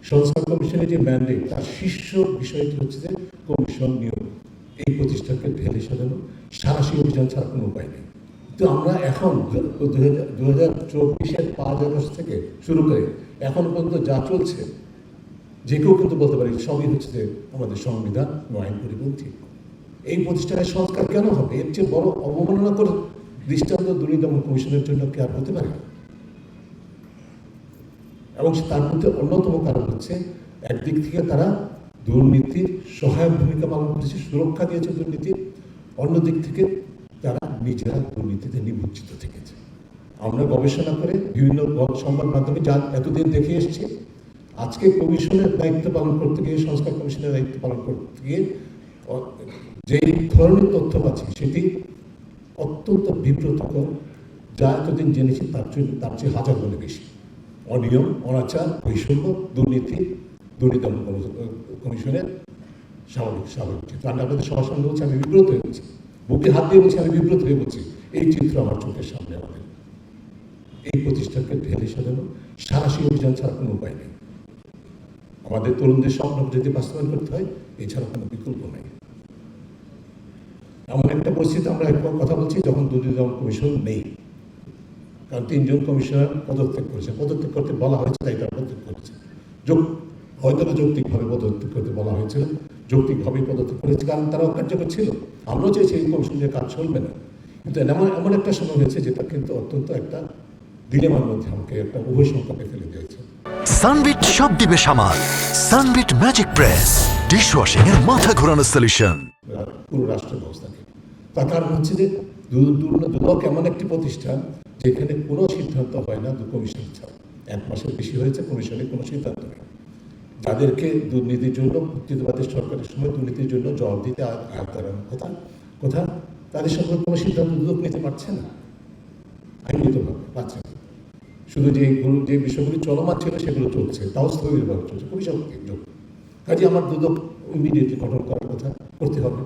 সংস্কার কমিশনের যে ম্যান্ডেট তার শীর্ষ বিষয়টি হচ্ছে যে কমিশন নিয়োগ, এই প্রতিষ্ঠানকে ঢেলে সাজানো, সারাশি অভিযান ছাড়া কোনো উপায় নেই। তো আমরা এখন 2024-এর 5 আগস্ট থেকে শুরু করে এখন পর্যন্ত যা চলছে, যে কেউ কিন্তু বলতে পারে সবই হচ্ছে যে আমাদের সংবিধান ও আইন পরিপন্থী। এই প্রতিষ্ঠানের সংস্কার কেন হবে? এর চেয়ে বড় অবমাননা করে দৃষ্টান্ত দুর্নীতি দমন কমিশনের জন্য কি আর হতে পারে? এবং তার মধ্যে অন্যতম কারণ হচ্ছে একদিক থেকে তারা দুর্নীতির সহায়ক ভূমিকা পালন করেছে, সুরক্ষা দিয়েছে দুর্নীতির, অন্যদিক থেকে তারা নিজেরা দুর্নীতিতে নিমজ্জিত থেকেছে। আমরা গবেষণা করে বিভিন্ন সংবাদ মাধ্যমে যা এতদিন দেখে এসেছি, আজকে কমিশনের দায়িত্ব পালন করতে গিয়ে, সংস্কার কমিশনের দায়িত্ব পালন করতে গিয়ে যে ধরনের তথ্য পাচ্ছি সেটি অত্যন্ত বিব্রতকর। যা এতদিন জেনেছি তার চেয়ে হাজার গুণে বেশি। অনিয়ম, অনাচার, বৈষম্য, দুর্নীতি দমন কমিশনের স্বাভাবিক চিত্র। আমি আপনাদের সবার সঙ্গে বলছি, আমি বিব্রত হয়ে বলছি, বুকে হাত দিয়ে বলছি, আমি বিব্রত হয়ে বলছি। এই চিত্র আমার চোখের সামনে। আমাদের এই প্রতিষ্ঠানকে ঢেলে সাজানো, সারাশি অভিযান ছাড়া কোনো উপায় নেই। আমাদের তরুণদের স্বপ্ন যদি বাস্তবায়ন করতে হয়, এছাড়া কোনো বিকল্প নেই। এমন একটা পরিস্থিতি আমরা কথা বলছি যখন দুর্নীতি দমন কমিশন নেই, কারণ 3 জন কমিশনার পদত্যাগ করেছে। পদত্যাগ করতে বলা হয়েছে, তাই তারা পদত্যাগ করেছে। হয়তো যৌক্তিকভাবে পদত্যাগ করতে বলা হয়েছিল, যৌক্তিকভাবে পদত্যাগ করেছে, কারণ তারা অকার্যকর ছিল। আমরাও চেয়েছি এই কমিশনের কাজ চলবে না, কিন্তু এমন একটা সময় হয়েছে যেটা কিন্তু অত্যন্ত একটা ডিলেমার মধ্যে আমাকে একটা উভয় সংকটে ফেলে দিয়েছে। সানবিট সব দিবে সামাল। সানবিট ম্যাজিক প্রেস ডিশওয়াশিং এর মাথা ঘোরানো সলিউশন পুরো রাষ্ট্র ব্যবস্থাকে। তার কারণ হচ্ছে যে দুদক এমন একটি প্রতিষ্ঠান যেখানে কোনো সিদ্ধান্ত হয় না কমিশন ছাড়া। 1 মাসের বেশি হয়েছে কমিশনের কোনো সিদ্ধান্ত নেই। যাদেরকে দুর্নীতির জন্য, কর্তৃত্ববাদী সরকারের সময় দুর্নীতির জন্য জবাব দিতে আয়াত করার কথা, তাদের সঙ্গে কোনো সিদ্ধান্ত দুদক নিতে পারছে না, আইনগতভাবে পাচ্ছে না। শুধু যে বিষয়গুলি চলমান ছিল সেগুলো চলছে, তাও স্থগিতভাবে চলছে। কমিশন কাজে আমার দুদক ইমিডিয়েটলি গঠন করার কথা করতে হবে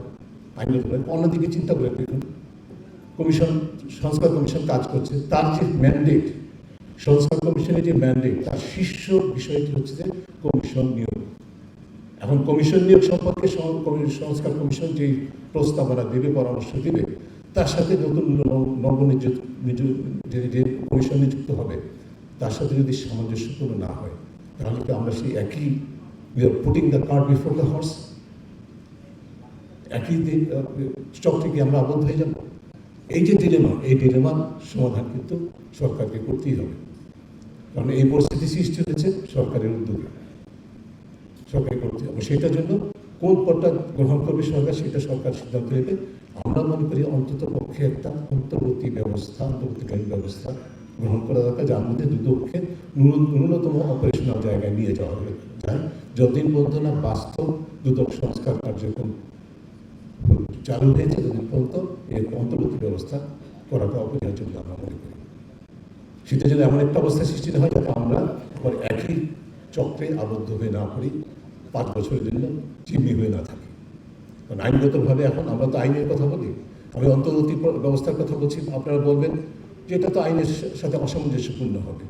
আইনগতভাবে। অন্যদিকে চিন্তা করে দেখুন, সংস্কার কমিশন কাজ করছে, তার যে ম্যান্ডেট, সংস্কার কমিশনের যে ম্যান্ডেট তার শীর্ষ বিষয়টি হচ্ছে যে কমিশন নিয়োগ। এখন কমিশন নিয়োগ সম্পর্কে সংস্কার কমিশন যেই প্রস্তাবনা দেবে, পরামর্শ দেবে, তার সাথে নতুন যে কমিশন নিযুক্ত হবে তার সাথে যদি সামঞ্জস্যপূর্ণ না হয়, তাহলে কি আমরা সেই একই putting the cart before the horse, একই চক্রে আমরা আবদ্ধ হয়ে যাব? এই যে ডিলেমা, এই ডিলেমার সমাধান কিন্তু সরকারকে করতেই হবে। কারণ এই পরিস্থিতি সৃষ্টি হয়েছে সরকারের উদ্যোগে, সরকারকে করতে হবে। সেটার জন্য কোন পথটা গ্রহণ করবে সরকার, সেটা সরকার সিদ্ধান্ত নেবে। আমরা মনে করি অন্তত পক্ষে একটা অন্তর্বর্তীকালীন ব্যবস্থা গ্রহণ করা দরকার, যার মধ্যে দুদককে ন্যূনতম অপারেশনাল জায়গায় নিয়ে যাওয়া যায়, যতদিন পর্যন্ত না বাস্তব দুদক সংস্কার কার্যক্রম চালু হয়েছে, ততদিন পর্যন্ত এর অন্তর্বর্তী ব্যবস্থা করাটা অপরিহার্য বলে আমরা মনে করি। সেটা যদি এমন একটা অবস্থা সৃষ্টি না হয় যাতে আমরা আবার একই চক্রে আবদ্ধ হয়ে না পড়ি, 5 বছরের জন্য জিম্মি হয়ে না থাকি। কারণ আইনগতভাবে এখন আমরা তো আইনের কথা বলি, আমি অন্তর্বর্তী ব্যবস্থার কথা বলছি, আপনারা বলবেন যে এটা তো আইনের সাথে অসামঞ্জস্যপূর্ণ হবে।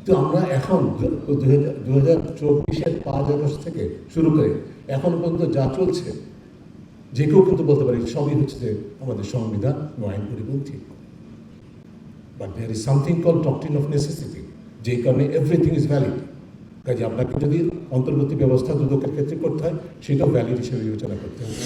তো আমরা এখন 2024-এর 5 আগস্ট থেকে শুরু করে এখন পর্যন্ত যা চলছে, যে কেউ কিন্তু বলতে পারে সবই হচ্ছে যে আমাদের সংবিধান ও আইন পরিপন্থী। But there is something call doctrine of necessity, যেই কারণে এভরিথিং ইজ ভ্যালিড। কাজে আপনাকে যদি অন্তর্বর্তী ব্যবস্থা দুদকের ক্ষেত্রে করতে হয়, সেটাও ভ্যালিড হিসেবে বিবেচনা করতে হবে।